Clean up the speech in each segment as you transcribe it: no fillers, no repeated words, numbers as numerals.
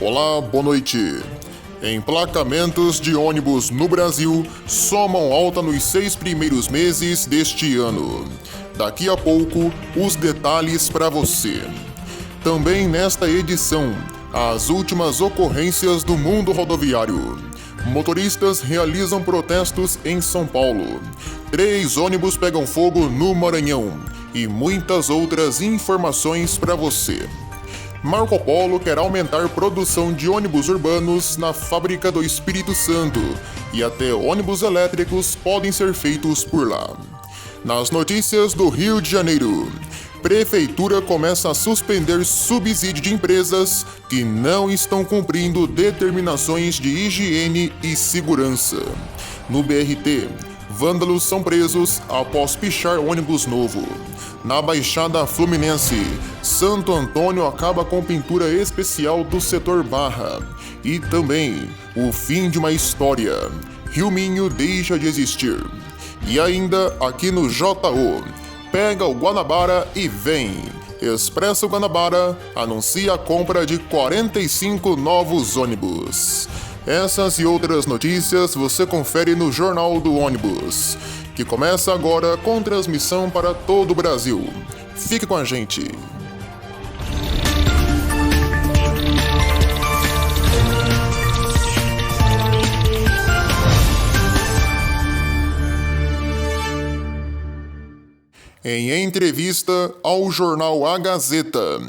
Olá, boa noite. Emplacamentos de ônibus no Brasil somam alta nos 6 primeiros meses deste ano. Daqui a pouco, os detalhes para você. Também nesta edição, as últimas ocorrências do mundo rodoviário. Motoristas realizam protestos em São Paulo. 3 ônibus pegam fogo no Maranhão. E muitas outras informações para você. Marco Polo quer aumentar produção de ônibus urbanos na fábrica do Espírito Santo e até ônibus elétricos podem ser feitos por lá. Nas notícias do Rio de Janeiro, Prefeitura começa a suspender subsídio de empresas que não estão cumprindo determinações de higiene e segurança. No BRT, vândalos são presos após pichar ônibus novo. Na Baixada Fluminense, Santo Antônio acaba com pintura especial do setor Barra. E também, o fim de uma história. Rio Minho deixa de existir. E ainda, aqui no JO, pega o Guanabara e vem. Expresso Guanabara anuncia a compra de 45 novos ônibus. Essas e outras notícias você confere no Jornal do Ônibus, que começa agora com transmissão para todo o Brasil. Fique com a gente. Em entrevista ao jornal A Gazeta,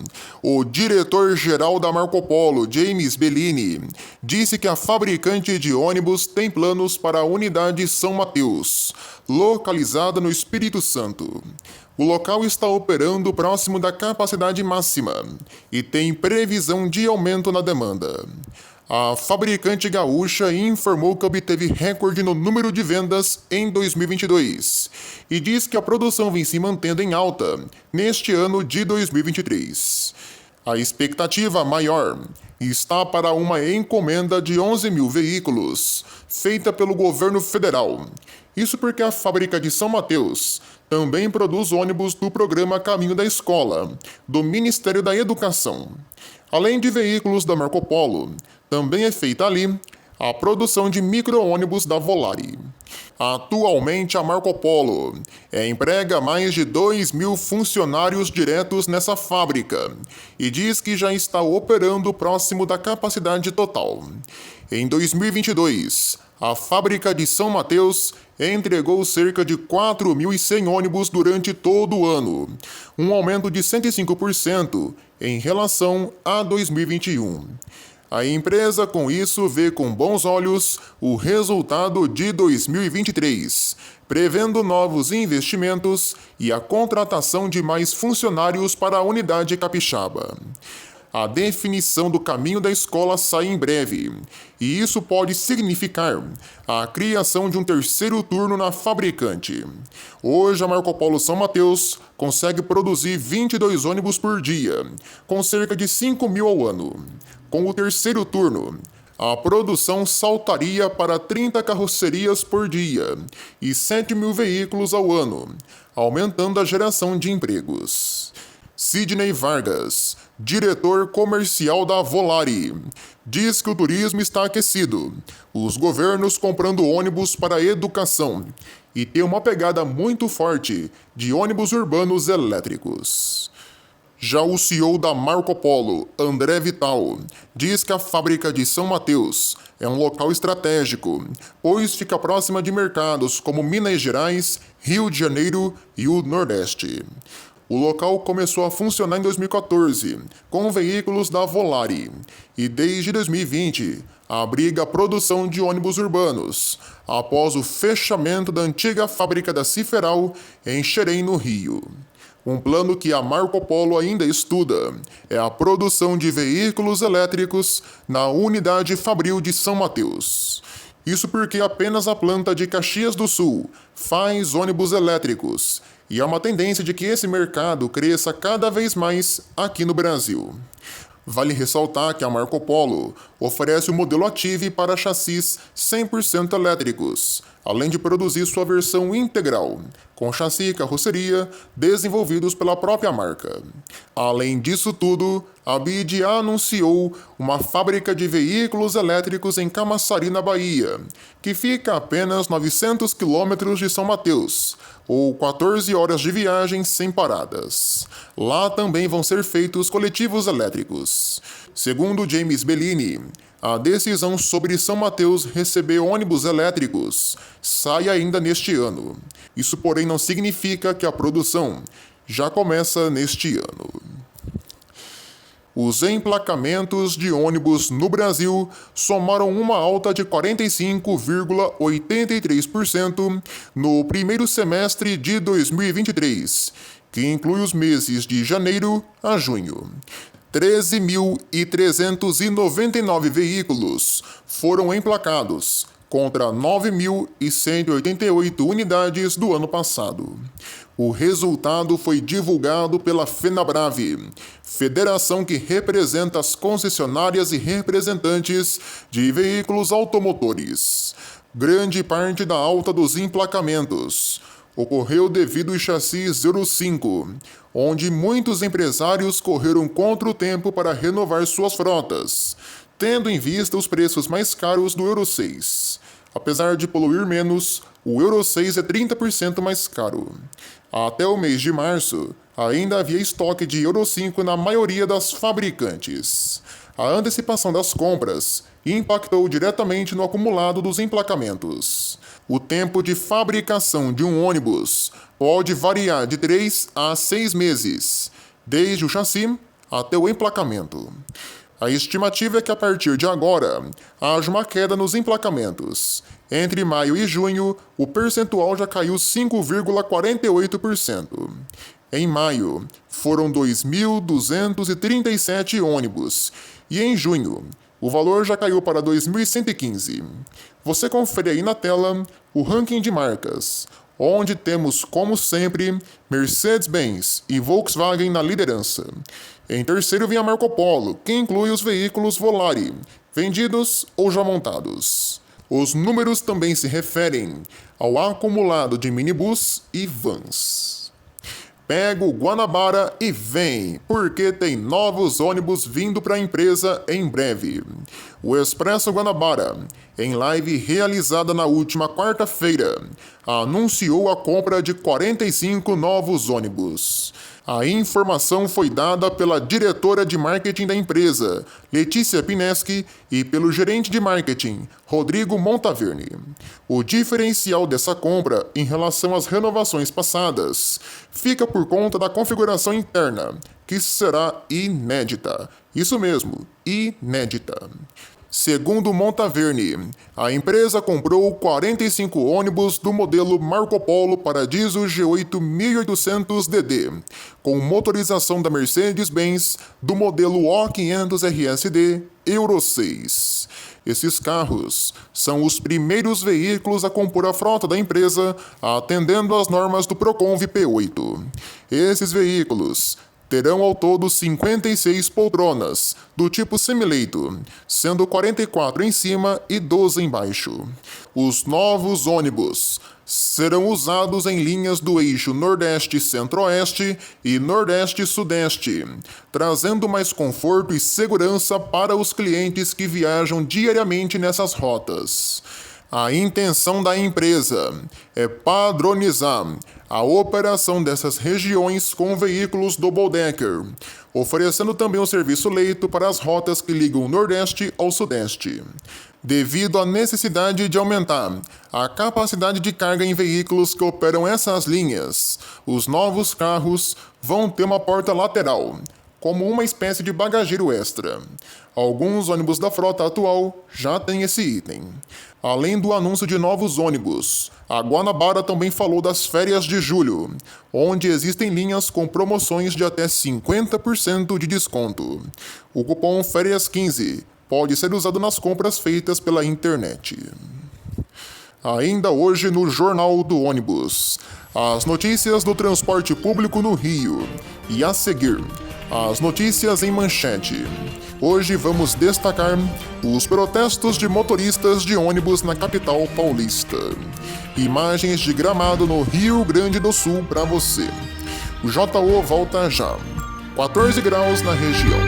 o diretor-geral da Marco Polo, James Bellini, disse que a fabricante de ônibus tem planos para a unidade São Mateus, localizada no Espírito Santo. O local está operando próximo da capacidade máxima e tem previsão de aumento na demanda. A fabricante gaúcha informou que obteve recorde no número de vendas em 2022 e diz que a produção vem se mantendo em alta neste ano de 2023. A expectativa maior está para uma encomenda de 11 mil veículos, feita pelo governo federal. Isso porque a fábrica de São Mateus também produz ônibus do programa Caminho da Escola, do Ministério da Educação. Além de veículos da Marco Polo, também é feita ali a produção de micro-ônibus da Volare. Atualmente, a Marco Polo emprega mais de 2 mil funcionários diretos nessa fábrica e diz que já está operando próximo da capacidade total. Em 2022, a fábrica de São Mateus entregou cerca de 4.100 ônibus durante todo o ano, um aumento de 105% em relação a 2021. A empresa, com isso, vê com bons olhos o resultado de 2023, prevendo novos investimentos e a contratação de mais funcionários para a unidade capixaba. A definição do caminho da escola sai em breve, e isso pode significar a criação de um terceiro turno na fabricante. Hoje, a Marco Polo São Mateus consegue produzir 22 ônibus por dia, com cerca de 5 mil ao ano. Com o terceiro turno, a produção saltaria para 30 carrocerias por dia e 7 mil veículos ao ano, aumentando a geração de empregos. Sidney Vargas, diretor comercial da Volare, diz que o turismo está aquecido, os governos comprando ônibus para a educação e tem uma pegada muito forte de ônibus urbanos elétricos. Já o CEO da Marco Polo, André Vital, diz que a fábrica de São Mateus é um local estratégico, pois fica próxima de mercados como Minas Gerais, Rio de Janeiro e o Nordeste. O local começou a funcionar em 2014, com veículos da Volare, e desde 2020 abriga a produção de ônibus urbanos, após o fechamento da antiga fábrica da Ciferal em Xerém, no Rio. Um plano que a Marco Polo ainda estuda é a produção de veículos elétricos na unidade fabril de São Mateus. Isso porque apenas a planta de Caxias do Sul faz ônibus elétricos, e há uma tendência de que esse mercado cresça cada vez mais aqui no Brasil. Vale ressaltar que a Marco Polo oferece o modelo Active para chassis 100% elétricos, além de produzir sua versão integral, com chassi e carroceria desenvolvidos pela própria marca. Além disso tudo, a BYD anunciou uma fábrica de veículos elétricos em Camaçari, na Bahia, que fica a apenas 900 quilômetros de São Mateus, ou 14 horas de viagem sem paradas. Lá também vão ser feitos coletivos elétricos. Segundo James Bellini, a decisão sobre São Mateus receber ônibus elétricos sai ainda neste ano. Isso, porém, não significa que a produção já começa neste ano. Os emplacamentos de ônibus no Brasil somaram uma alta de 45,83% no primeiro semestre de 2023, que inclui os meses de janeiro a junho. 13.399 veículos foram emplacados, contra 9.188 unidades do ano passado. O resultado foi divulgado pela FenaBrave, federação que representa as concessionárias e representantes de veículos automotores. Grande parte da alta dos emplacamentos ocorreu devido aos chassis Euro 5, onde muitos empresários correram contra o tempo para renovar suas frotas, tendo em vista os preços mais caros do Euro 6. Apesar de poluir menos, o Euro 6 é 30% mais caro. Até o mês de março, ainda havia estoque de Euro 5 na maioria das fabricantes. A antecipação das compras impactou diretamente no acumulado dos emplacamentos. O tempo de fabricação de um ônibus pode variar de 3 a 6 meses, desde o chassi até o emplacamento. A estimativa é que a partir de agora haja uma queda nos emplacamentos. Entre maio e junho, o percentual já caiu 5,48%. Em maio, foram 2.237 ônibus, e em junho, o valor já caiu para 2.115. Você confere aí na tela o ranking de marcas, onde temos, como sempre, Mercedes-Benz e Volkswagen na liderança. Em terceiro vem a Marco Polo, que inclui os veículos Volare, vendidos ou já montados. Os números também se referem ao acumulado de minibus e vans. Pega o Guanabara e vem, porque tem novos ônibus vindo para a empresa em breve. O Expresso Guanabara, em live realizada na última quarta-feira, anunciou a compra de 45 novos ônibus. A informação foi dada pela diretora de marketing da empresa, Letícia Pineschi, e pelo gerente de marketing, Rodrigo Montaverne. O diferencial dessa compra em relação às renovações passadas fica por conta da configuração interna, que será inédita. Isso mesmo, inédita. Segundo Montaverne, a empresa comprou 45 ônibus do modelo Marco Polo Paradiso G8 1800DD, com motorização da Mercedes-Benz do modelo O500 RSD Euro 6. Esses carros são os primeiros veículos a compor a frota da empresa, atendendo às normas do Procon P8. Esses veículos terão ao todo 56 poltronas, do tipo semileito, sendo 44 em cima e 12 embaixo. Os novos ônibus serão usados em linhas do eixo Nordeste-Centro-Oeste e Nordeste-Sudeste, trazendo mais conforto e segurança para os clientes que viajam diariamente nessas rotas. A intenção da empresa é padronizar a operação dessas regiões com veículos double-decker, oferecendo também o serviço leito para as rotas que ligam o Nordeste ao Sudeste. Devido à necessidade de aumentar a capacidade de carga em veículos que operam essas linhas, os novos carros vão ter uma porta lateral, como uma espécie de bagageiro extra. Alguns ônibus da frota atual já têm esse item. Além do anúncio de novos ônibus, a Guanabara também falou das férias de julho, onde existem linhas com promoções de até 50% de desconto. O cupom Férias 15 pode ser usado nas compras feitas pela internet. Ainda hoje no Jornal do Ônibus, as notícias do transporte público no Rio. E a seguir, as notícias em manchete. Hoje vamos destacar os protestos de motoristas de ônibus na capital paulista. Imagens de Gramado no Rio Grande do Sul para você. O JO volta já. 14 graus na região.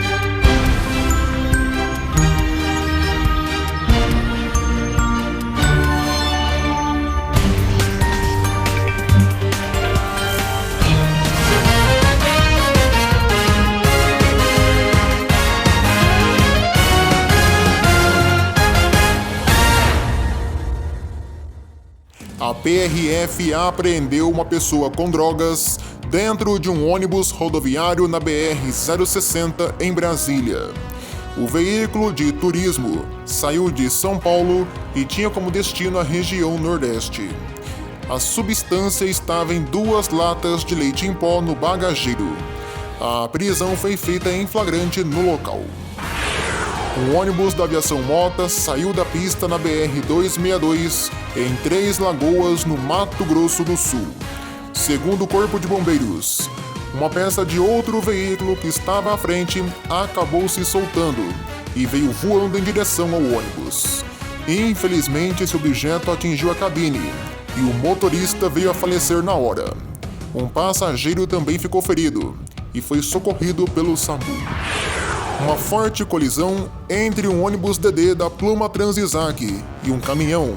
A PRF apreendeu uma pessoa com drogas dentro de um ônibus rodoviário na BR-060 em Brasília. O veículo de turismo saiu de São Paulo e tinha como destino a região Nordeste. A substância estava em 2 latas de leite em pó no bagageiro. A prisão foi feita em flagrante no local. Um ônibus da Aviação Mota saiu da pista na BR-262 em Três Lagoas, no Mato Grosso do Sul. Segundo o Corpo de Bombeiros, uma peça de outro veículo que estava à frente acabou se soltando e veio voando em direção ao ônibus. Infelizmente, esse objeto atingiu a cabine e o motorista veio a falecer na hora. Um passageiro também ficou ferido e foi socorrido pelo SAMU. Uma forte colisão entre um ônibus DD da Pluma Transissac e um caminhão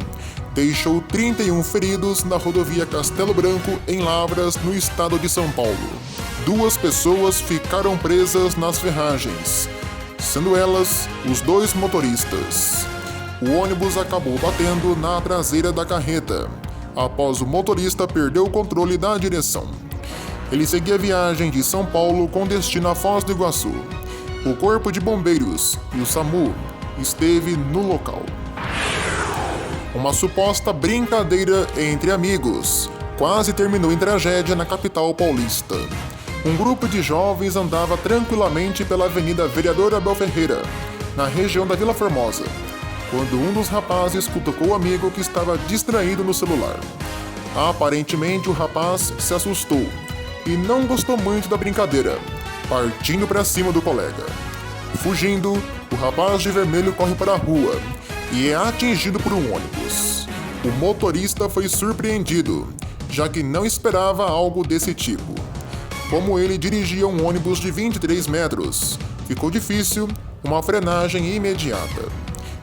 deixou 31 feridos na rodovia Castelo Branco, em Lavras, no estado de São Paulo. 2 pessoas ficaram presas nas ferragens, sendo elas os 2 motoristas. O ônibus acabou batendo na traseira da carreta, após o motorista perder o controle da direção. Ele seguia a viagem de São Paulo com destino a Foz do Iguaçu. O Corpo de Bombeiros e o SAMU esteve no local. Uma suposta brincadeira entre amigos quase terminou em tragédia na capital paulista. Um grupo de jovens andava tranquilamente pela Avenida Vereador Abel Ferreira, na região da Vila Formosa, quando um dos rapazes cutucou o amigo que estava distraído no celular. Aparentemente, o rapaz se assustou e não gostou muito da brincadeira, partindo para cima do colega. Fugindo, o rapaz de vermelho corre para a rua e é atingido por um ônibus. O motorista foi surpreendido, já que não esperava algo desse tipo. Como ele dirigia um ônibus de 23 metros, ficou difícil uma frenagem imediata.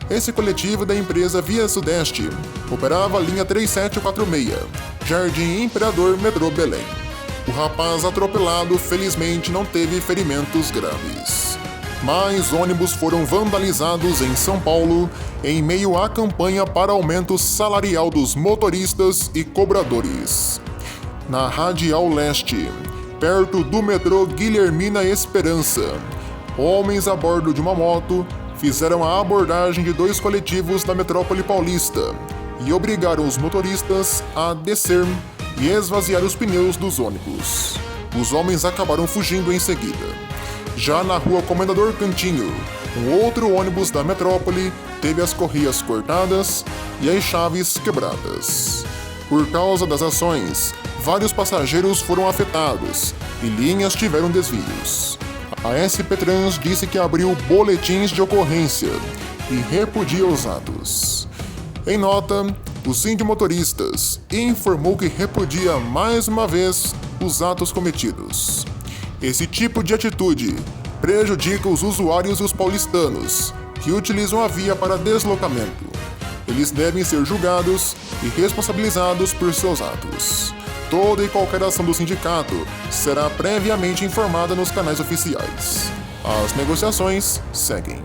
Esse coletivo da empresa Via Sudeste operava a linha 3746, Jardim Imperador, Metrô Belém. O rapaz atropelado felizmente não teve ferimentos graves. Mais ônibus foram vandalizados em São Paulo em meio à campanha para aumento salarial dos motoristas e cobradores. Na Radial Leste, perto do metrô Guilhermina Esperança, homens a bordo de uma moto fizeram a abordagem de 2 coletivos da metrópole paulista e obrigaram os motoristas a descer e esvaziar os pneus dos ônibus. Os homens acabaram fugindo em seguida. Já na rua Comendador Cantinho, um outro ônibus da metrópole teve as correias cortadas e as chaves quebradas. Por causa das ações, vários passageiros foram afetados e linhas tiveram desvios. A SP Trans disse que abriu boletins de ocorrência e repudia os atos. Em nota, o Sindimotoristas informou que repudia mais uma vez os atos cometidos. Esse tipo de atitude prejudica os usuários e os paulistanos que utilizam a via para deslocamento. Eles devem ser julgados e responsabilizados por seus atos. Toda e qualquer ação do sindicato será previamente informada nos canais oficiais. As negociações seguem.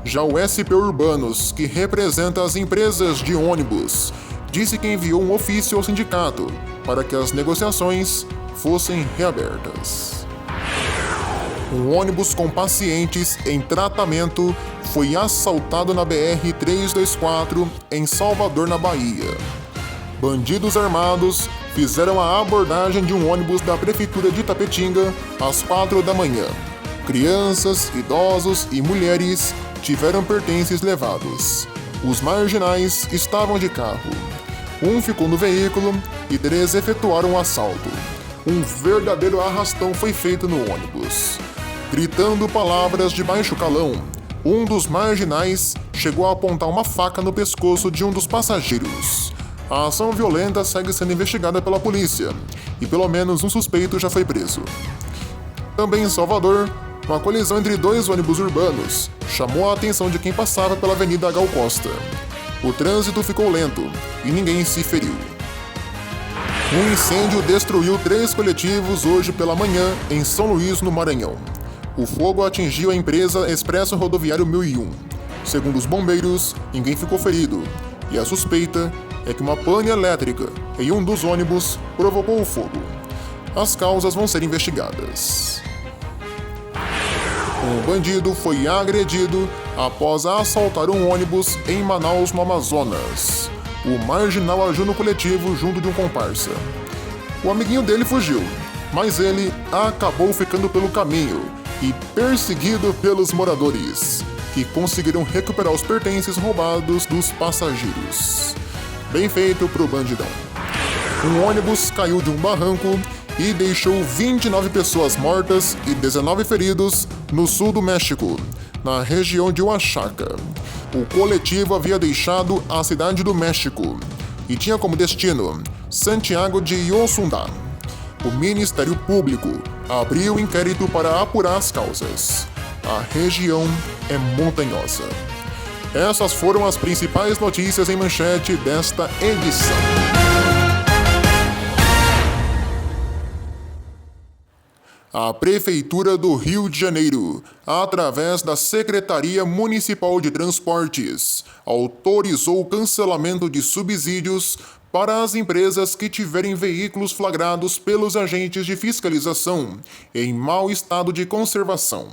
Já o SP Urbanos, que representa as empresas de ônibus, disse que enviou um ofício ao sindicato para que as negociações fossem reabertas. Um ônibus com pacientes em tratamento foi assaltado na BR-324 em Salvador, na Bahia. Bandidos armados fizeram a abordagem de um ônibus da Prefeitura de Itapetinga às 4 da manhã. Crianças, idosos e mulheres tiveram pertences levados. Os marginais estavam de carro. Um ficou no veículo e 3 efetuaram o assalto. Um verdadeiro arrastão foi feito no ônibus. Gritando palavras de baixo calão, um dos marginais chegou a apontar uma faca no pescoço de um dos passageiros. A ação violenta segue sendo investigada pela polícia e pelo menos um suspeito já foi preso. Também em Salvador, uma colisão entre dois ônibus urbanos chamou a atenção de quem passava pela Avenida Gal Costa. O trânsito ficou lento e ninguém se feriu. Um incêndio destruiu 3 coletivos hoje pela manhã em São Luís, no Maranhão. O fogo atingiu a empresa Expresso Rodoviário 1001. Segundo os bombeiros, ninguém ficou ferido e a suspeita é que uma pane elétrica em um dos ônibus provocou o fogo. As causas vão ser investigadas. Um bandido foi agredido após assaltar um ônibus em Manaus, no Amazonas. O marginal agiu no coletivo junto de um comparsa. O amiguinho dele fugiu, mas ele acabou ficando pelo caminho e perseguido pelos moradores, que conseguiram recuperar os pertences roubados dos passageiros. Bem feito pro bandidão. Um ônibus caiu de um barranco e deixou 29 pessoas mortas e 19 feridos no sul do México, na região de Oaxaca. O coletivo havia deixado a cidade do México e tinha como destino Santiago de Yossundá. O Ministério Público abriu inquérito para apurar as causas. A região é montanhosa. Essas foram as principais notícias em manchete desta edição. A Prefeitura do Rio de Janeiro, através da Secretaria Municipal de Transportes, autorizou o cancelamento de subsídios para as empresas que tiverem veículos flagrados pelos agentes de fiscalização em mau estado de conservação.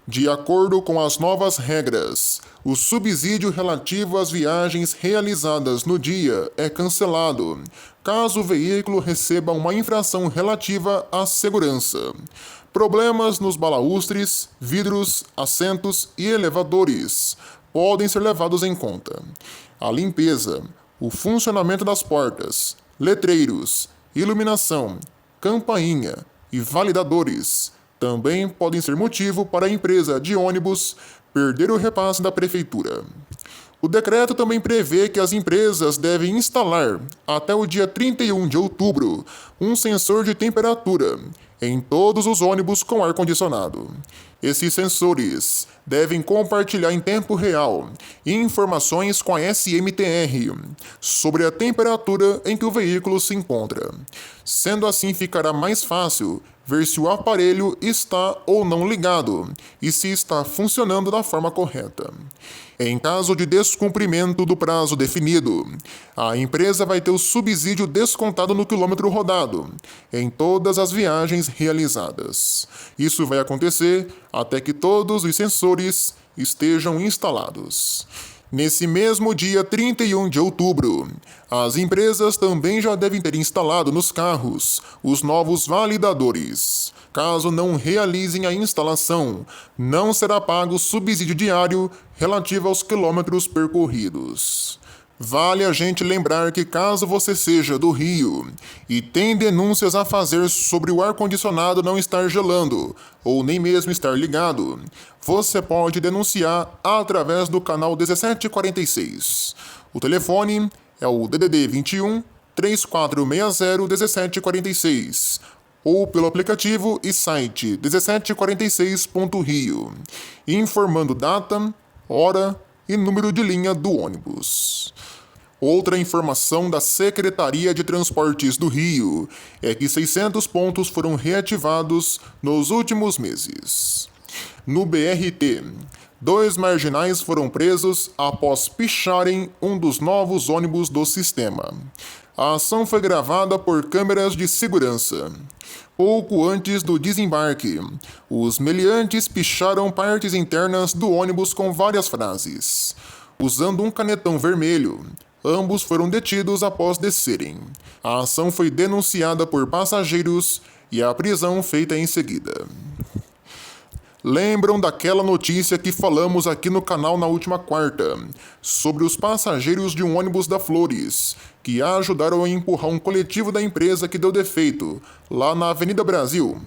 De acordo com as novas regras, o subsídio relativo às viagens realizadas no dia é cancelado, caso o veículo receba uma infração relativa à segurança. Problemas nos balaústres, vidros, assentos e elevadores podem ser levados em conta. A limpeza, o funcionamento das portas, letreiros, iluminação, campainha e validadores também podem ser motivo para a empresa de ônibus perder o repasse da prefeitura. O decreto também prevê que as empresas devem instalar, até o dia 31 de outubro, um sensor de temperatura em todos os ônibus com ar-condicionado. Esses sensores devem compartilhar em tempo real informações com a SMTR sobre a temperatura em que o veículo se encontra. Sendo assim, ficará mais fácil ver se o aparelho está ou não ligado e se está funcionando da forma correta. Em caso de descumprimento do prazo definido, a empresa vai ter o subsídio descontado no quilômetro rodado em todas as viagens realizadas. Isso vai acontecer até que todos os sensores estejam instalados. Nesse mesmo dia 31 de outubro, as empresas também já devem ter instalado nos carros os novos validadores. Caso não realizem a instalação, não será pago subsídio diário relativo aos quilômetros percorridos. Vale a gente lembrar que caso você seja do Rio e tem denúncias a fazer sobre o ar-condicionado não estar gelando ou nem mesmo estar ligado, você pode denunciar através do canal 1746. O telefone é o DDD 21 3460 1746 ou pelo aplicativo e site 1746.rio, informando data, hora e número de linha do ônibus. Outra informação da Secretaria de Transportes do Rio é que 600 pontos foram reativados nos últimos meses. No BRT, 2 marginais foram presos após picharem um dos novos ônibus do sistema. A ação foi gravada por câmeras de segurança. Pouco antes do desembarque, os meliantes picharam partes internas do ônibus com várias frases. Usando um canetão vermelho, ambos foram detidos após descerem. A ação foi denunciada por passageiros e a prisão feita em seguida. Lembram daquela notícia que falamos aqui no canal na última quarta, sobre os passageiros de um ônibus da Flores, que ajudaram a empurrar um coletivo da empresa que deu defeito, lá na Avenida Brasil?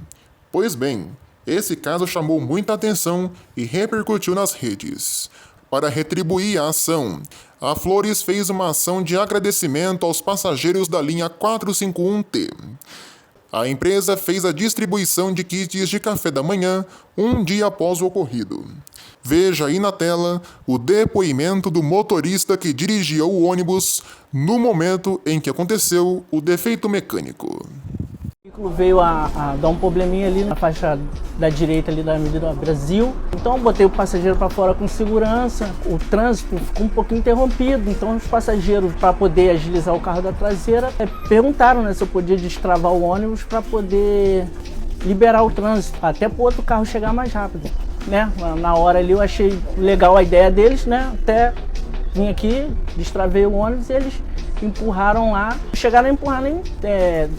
Pois bem, Esse caso chamou muita atenção e repercutiu nas redes. Para retribuir a ação, a Flores fez uma ação de agradecimento aos passageiros da linha 451T. A empresa fez a distribuição de kits de café da manhã um dia após o ocorrido. Veja aí na tela o depoimento do motorista que dirigia o ônibus no momento em que aconteceu o defeito mecânico. O veículo veio a dar um probleminha ali na faixa da direita ali da Avenida Brasil. Então eu botei o passageiro para fora com segurança. O trânsito ficou um pouquinho interrompido. Então os passageiros, para poder agilizar o carro da traseira, perguntaram, né, se eu podia destravar o ônibus para poder liberar o trânsito, até para o outro carro chegar mais rápido, né? Na hora ali eu achei legal a ideia deles, né? Até vim aqui, destravei o ônibus e eles empurraram lá. Chegaram a empurrar nem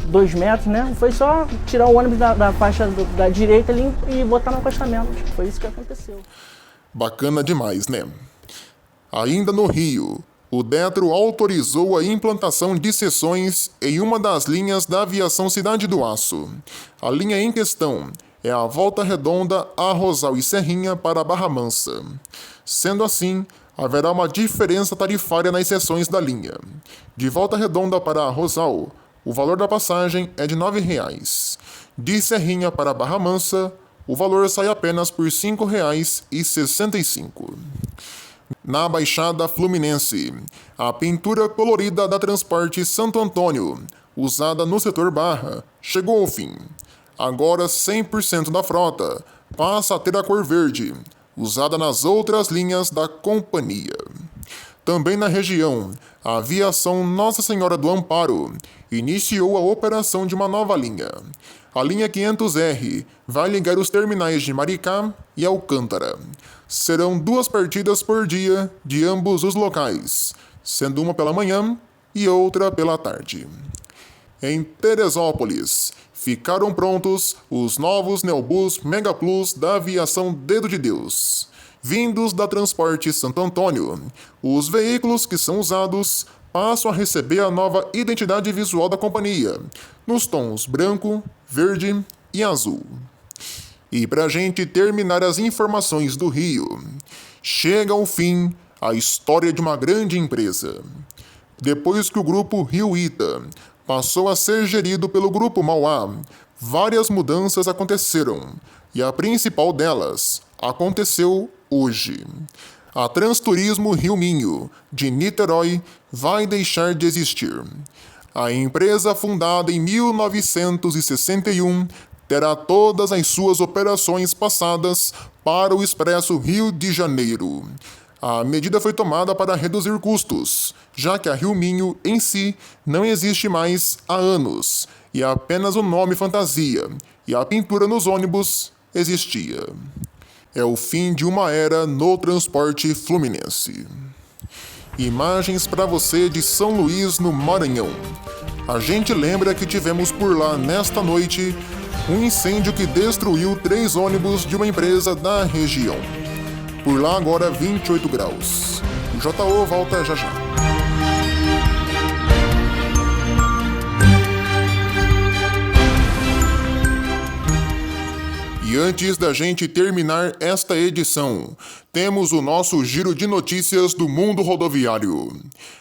2 metros, né? Foi só tirar o ônibus da faixa da direita ali e botar no acostamento. Foi isso que aconteceu. Bacana demais, né? Ainda no Rio, o Detro autorizou a implantação de seções em uma das linhas da aviação Cidade do Aço. A linha em questão é a Volta Redonda, Arrozal e Serrinha para Barra Mansa. Sendo assim, haverá uma diferença tarifária nas seções da linha. De Volta Redonda para Arrozal, o valor da passagem é de R$ 9,00. De Serrinha para Barra Mansa, o valor sai apenas por R$ 5,65. Na Baixada Fluminense, a pintura colorida da Transporte Santo Antônio, usada no setor Barra, chegou ao fim. Agora 100% da frota passa a ter a cor verde, usada nas outras linhas da companhia. Também na região, a aviação Nossa Senhora do Amparo iniciou a operação de uma nova linha. A linha 500R vai ligar os terminais de Maricá e Alcântara. Serão 2 partidas por dia de ambos os locais, sendo uma pela manhã e outra pela tarde. Em Teresópolis, ficaram prontos os novos Neobus Mega Plus da aviação Dedo de Deus. Vindos da Transporte Santo Antônio, os veículos que são usados passam a receber a nova identidade visual da companhia, nos tons branco, verde e azul. E para a gente terminar as informações do Rio, chega ao fim a história de uma grande empresa. Depois que o grupo Rio Ita passou a ser gerido pelo Grupo Mauá, várias mudanças aconteceram, e a principal delas aconteceu hoje. A Transturismo Rio Minho, de Niterói, vai deixar de existir. A empresa, fundada em 1961, terá todas as suas operações passadas para o Expresso Rio de Janeiro. A medida foi tomada para reduzir custos, já que a Rio Minho em si não existe mais há anos, e apenas o nome fantasia, e a pintura nos ônibus existia. É o fim de uma era no transporte fluminense. Imagens para você de São Luís, no Maranhão. A gente lembra que tivemos por lá nesta noite um incêndio que destruiu 3 ônibus de uma empresa da região. Por lá agora 28 graus. O JO volta já já. E antes da gente terminar esta edição, temos o nosso giro de notícias do mundo rodoviário.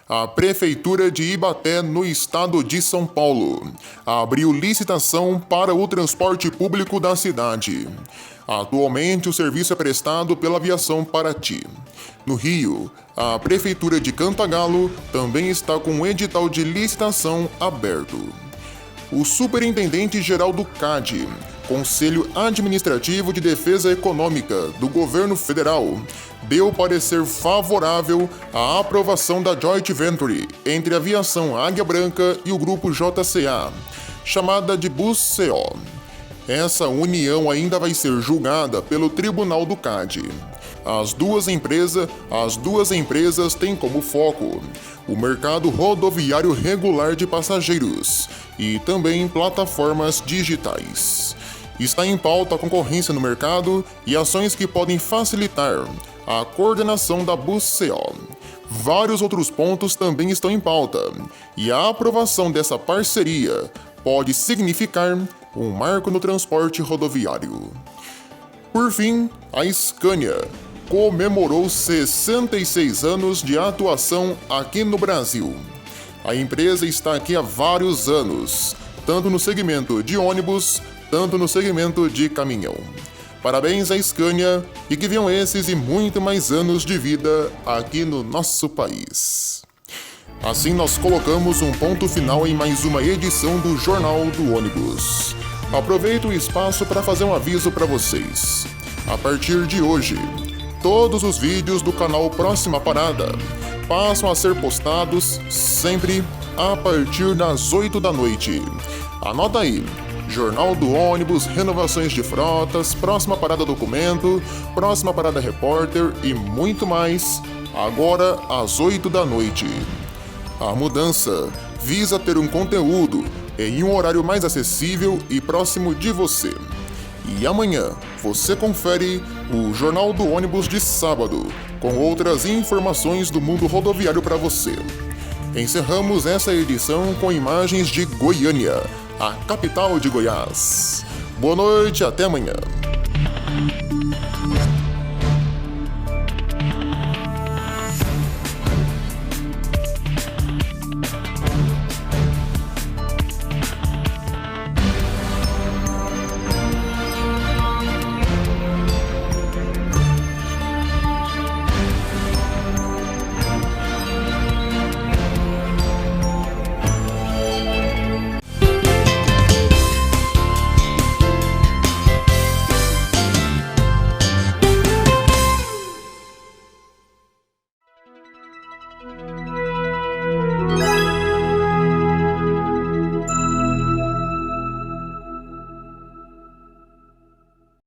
A Prefeitura de Ibaté, no estado de São Paulo, abriu licitação para o transporte público da cidade. Atualmente, o serviço é prestado pela Aviação Paraty. No Rio, a Prefeitura de Cantagalo também está com um edital de licitação aberto. O Superintendente-Geral do CAD, Conselho Administrativo de Defesa Econômica do Governo Federal, deu parecer favorável à aprovação da Joint Venture entre a Aviação Águia Branca e o Grupo JCA, chamada de BusCO. Essa união ainda vai ser julgada pelo Tribunal do CAD. As duas empresas têm como foco o mercado rodoviário regular de passageiros e também plataformas digitais. Está em pauta a concorrência no mercado e ações que podem facilitar a coordenação da BusCO. Vários outros pontos também estão em pauta, e a aprovação dessa parceria pode significar um marco no transporte rodoviário. Por fim, a Scania comemorou 66 anos de atuação aqui no Brasil. A empresa está aqui há vários anos, tanto no segmento de ônibus, tanto no segmento de caminhão. Parabéns à Scania e que venham esses e muito mais anos de vida aqui no nosso país. Assim nós colocamos um ponto final em mais uma edição do Jornal do Ônibus. Aproveito o espaço para fazer um aviso para vocês. A partir de hoje, todos os vídeos do canal Próxima Parada passam a ser postados sempre a partir das 8 da noite. Anota aí, Jornal do Ônibus, renovações de frotas, Próxima Parada Documento, Próxima Parada Repórter e muito mais, agora às 8 da noite. A mudança visa ter um conteúdo em um horário mais acessível e próximo de você. E amanhã você confere o Jornal do Ônibus de sábado, com outras informações do mundo rodoviário para você. Encerramos essa edição com imagens de Goiânia, a capital de Goiás. Boa noite, até amanhã.